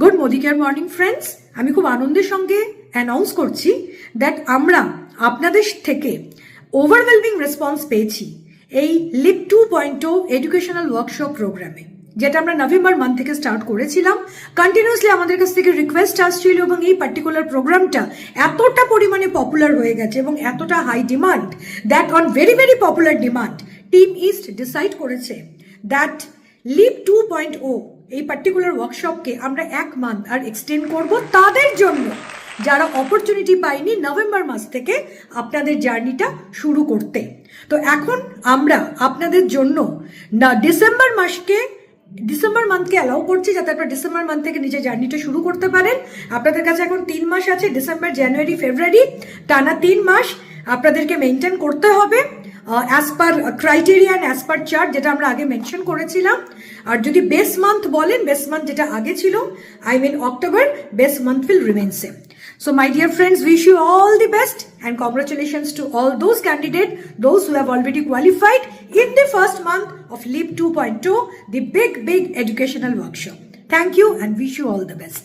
Good Modicare morning friends, আমি খুব আনন্দের সঙ্গে অ্যানাউন্স করছি দ্যাট আমরা আপনাদের থেকে ওভারওয়েলমিং রেসপন্স পেয়েছি এই লিপ 2.0 এডুকেশনাল ওয়ার্কশপ প্রোগ্রামে, যেটা আমরা নভেম্বর মান্থ থেকে স্টার্ট করেছিলাম। কন্টিনিউসলি আমাদের কাছ থেকে রিকোয়েস্ট আসছিল এবং এই পার্টিকুলার প্রোগ্রামটা এতটা পরিমাণে পপুলার হয়ে গেছে এবং এতটা high demand that on very very popular demand team east decide করেছে দ্যাট লিপ 2.0 এই পার্টিকুলার ওয়ার্কশপকে আমরা 1 মান্থ আর এক্সটেন্ড করব তাদের জন্য যারা অপরচুনিটি পায়নি নভেম্বর মাস থেকে আপনাদের জার্নিটা শুরু করতে। তো এখন আমরা আপনাদের জন্য ডিসেম্বর মান্থকে অ্যালাউ করছি, যাতে আপনারা ডিসেম্বর মান্থ থেকে নিজের জার্নিটা শুরু করতে পারেন। আপনাদের কাছে এখন 3 মাস আছে, ডিসেম্বর, জানুয়ারি, ফেব্রুয়ারি, টানা 3 মাস আপনাদেরকে মেনটেন করতে হবে as per criteria and as per chart, যেটা আমরা আগে মেনশন করেছিলাম। আর যদি বেস মান্থ বলেন, বেস মান্থ যেটা আগে ছিল, I mean October, base month will remain same. So my dear friends, wish you all the best and congratulations to all those candidates, those who have already qualified in the first month of LEAP 2.0, the big educational workshop. Thank you and wish you all the best.